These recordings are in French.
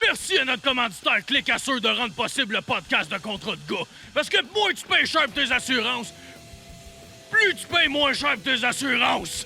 merci à notre commanditaire Click Assure de rendre possible le podcast de Contrat de gars. Parce que moins tu payes cher pour tes assurances, plus tu payes moins cher pour tes assurances.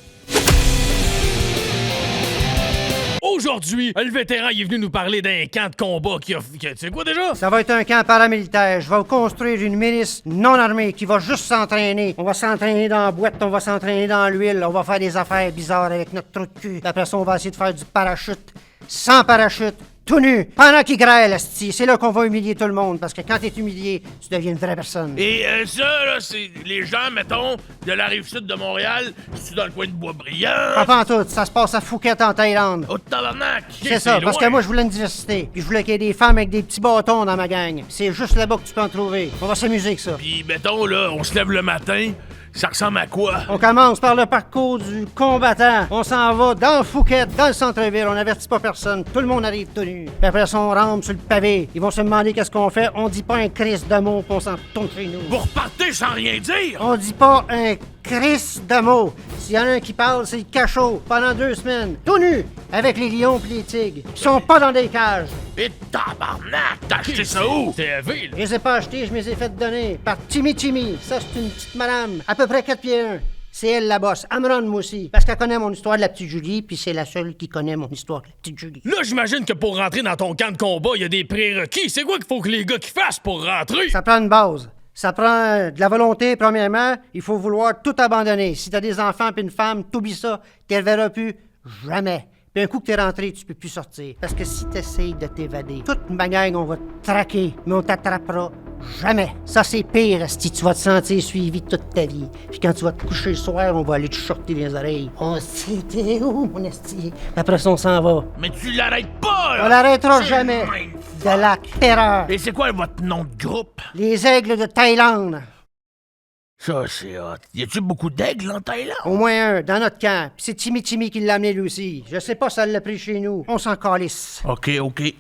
Aujourd'hui, le vétéran il est venu nous parler d'un camp de combat qui a... Tu sais quoi déjà? Ça va être un camp paramilitaire. Je vais vous construire une milice non armée qui va juste s'entraîner. On va s'entraîner dans la boîte, on va s'entraîner dans l'huile, on va faire des affaires bizarres avec notre trou de cul. Après ça, on va essayer de faire du parachute, sans parachute, tout nu, pendant qu'il grêle, asti. C'est là qu'on va humilier tout le monde, parce que quand t'es humilié, tu deviens une vraie personne. Et ça, là, c'est les gens, mettons, de la Rive-Sud de Montréal, c'est dans le coin de Boisbriand. Pas pantoute, ça se passe à Phuket, en Thaïlande. Au tabarnak! C'est ça, parce que moi, je voulais une diversité. Puis je voulais qu'il y ait des femmes avec des petits bâtons dans ma gang. C'est juste là-bas que tu peux en trouver. On va s'amuser avec ça. Puis, mettons, là, on se lève le matin, ça ressemble à quoi? On commence par le parcours du combattant. On s'en va dans Phuket, dans le centre-ville. On n'avertit pas personne. Tout le monde arrive tout nu. Puis après ça, on rampe sur le pavé. Ils vont se demander qu'est-ce qu'on fait. On dit pas un Christ de mots, puis on s'en tourne chez nous. Vous repartez sans rien dire? On dit pas un Christ de mots. S'il y en a un qui parle, c'est le cachot. Pendant 2 semaines. Tout nu. Avec les lions pis les tigres. Ils sont pas dans des cages. Et tabarnak! T'as acheté ça où? C'est élevé, là. Je les ai pas achetés, je me les ai fait donner par Timmy Timmy. Ça, c'est une petite madame, à peu près 4 pieds 1. C'est elle la bosse. Elle me rend moi aussi. Parce qu'elle connaît mon histoire de la petite Julie, puis c'est la seule qui connaît mon histoire de la petite Julie. Là, j'imagine que pour rentrer dans ton camp de combat, il y a des prérequis. C'est quoi qu'il faut que les gars qui fassent pour rentrer? Ça prend une base. Ça prend de la volonté, premièrement. Il faut vouloir tout abandonner. Si t'as des enfants puis une femme, t'oublies ça. T'y reverras plus jamais. Puis un coup que t'es rentré, tu peux plus sortir. Parce que si t'essayes de t'évader, toute ma gang, on va te traquer, mais on t'attrapera jamais. Ça, c'est pire, asti. Tu vas te sentir suivi toute ta vie. Puis quand tu vas te coucher le soir, on va aller te shorter les oreilles. On sait t'es où, mon asti? Après ça, on s'en va. Mais tu l'arrêtes pas, là! On l'arrêtera C'est jamais. même De la terreur. Et c'est quoi votre nom de groupe? Les aigles de Thaïlande. Ça, c'est hot. Y a-tu beaucoup d'aigles en Thaïlande? Au moins un, dans notre camp. Puis c'est Timmy Timmy qui l'a amené lui aussi. Je sais pas si elle l'a pris chez nous. On s'en calisse. OK.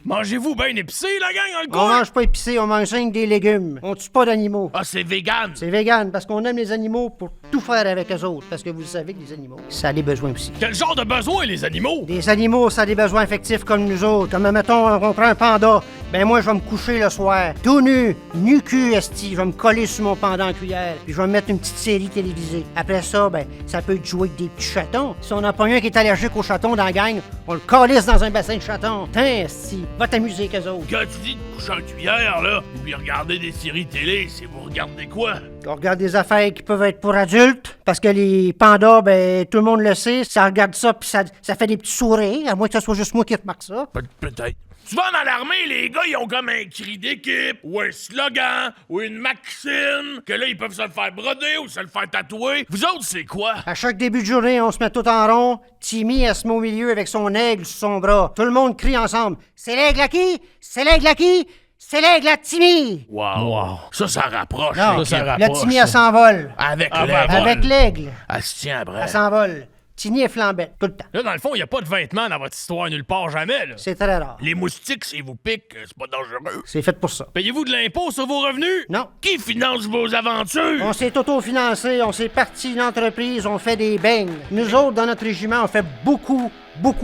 Mangez-vous bien épicé, la gang, dans le On coin? mange pas épicé, on mange rien que des légumes. On tue pas d'animaux. Ah, c'est vegan! C'est vegan parce qu'on aime les animaux pour tout faire avec eux autres. Parce que vous le savez que les animaux, ça a des besoins aussi. Quel genre de besoin, les animaux? Des animaux, ça a des besoins affectifs comme nous autres. Comme, mettons, on prend un panda. Ben moi, je vais me coucher le soir, tout nu, nu-cul, esti. Je vais me coller sur mon panda en cuillère. Puis je vais me mettre une petite série télévisée. Après ça, ben, ça peut être jouer avec des petits chatons. Si on n'a pas un qui est allergique aux chatons dans la gang, on le calisse dans un bassin de chatons. Tiens, esti, va t'amuser avec eux autres. Quand tu dis de coucher en cuillère, là, puis regarder des séries télé, c'est vous regardez quoi? On regarde des affaires qui peuvent être pour adultes, parce que les pandas, ben, tout le monde le sait, ça regarde ça, puis ça fait des petits sourires, à moins que ce soit juste moi qui remarque ça. Peut-être. Souvent dans l'armée, les gars, ils ont comme un cri d'équipe, ou un slogan, ou une maxime, que là, ils peuvent se le faire broder ou se le faire tatouer. Vous autres, c'est quoi? À chaque début de journée, on se met tout en rond. Timmy, elle se met au milieu avec son aigle sur son bras. Tout le monde crie ensemble. C'est l'aigle à qui? C'est l'aigle à qui? C'est l'aigle à Timmy! Wow. Ça rapproche. Non, l'équipe. le Timmy, elle s'envole. Avec Ah, l'aigle. Avec l'aigle, Elle se tient à bras. elle s'envole. Timmy est flambette, tout le temps. Là, dans le fond, il a pas de vêtements dans votre histoire nulle part jamais, là. C'est très rare. Les moustiques, s'ils vous piquent, c'est pas dangereux. C'est fait pour ça. Payez-vous de l'impôt sur vos revenus? Non. Qui finance vos aventures? On s'est auto-financé, on s'est parti une entreprise, on fait des beignes. Nous autres, dans notre régiment, on fait beaucoup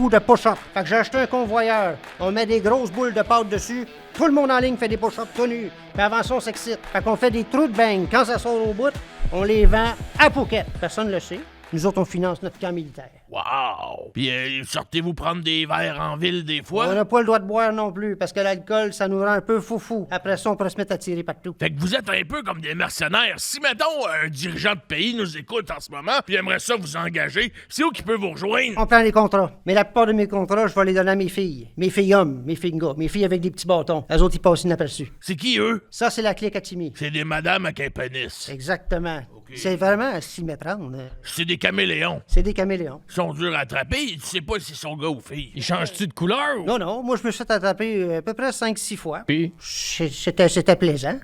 de push-ups. Fait que j'ai acheté un convoyeur. On met des grosses boules de pâte dessus. Tout le monde en ligne fait des push-ups tout nus. Puis avant ça, on s'excite. Fait qu'on fait des trous de beignes. Quand ça sort au bout, on les vend à Phuket. Personne ne le sait. Nous autres, on finance notre camp militaire. Wow! Puis sortez-vous prendre des verres en ville des On fois? n'a pas le droit de boire non plus, parce que l'alcool, ça nous rend un peu foufou. Après ça, on pourrait se mettre à tirer partout. Fait que vous êtes un peu comme des mercenaires. Si, mettons, un dirigeant de pays nous écoute en ce moment, puis aimerait ça vous engager, c'est où qu'il peut vous rejoindre? On prend les contrats. Mais la plupart de mes contrats, je vais les donner à mes filles. Mes filles hommes, mes filles gars, mes filles avec des petits bâtons. Elles autres, ils passent inaperçus. C'est qui, eux? Ça, c'est la clique à Timmy. C'est des madames avec un pénis. Exactement. C'est vraiment à s'y méprendre. C'est des caméléons. C'est des caméléons. Ils sont durs à attraper, tu sais pas si sont gars ou filles. Il change-tu de couleur ou? Non, non, moi, je me suis fait attraper à peu près 5-6 fois. Puis? C'était plaisant.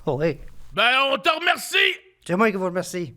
Oh, oui. Ben, on te remercie! C'est moi qui vous remercie.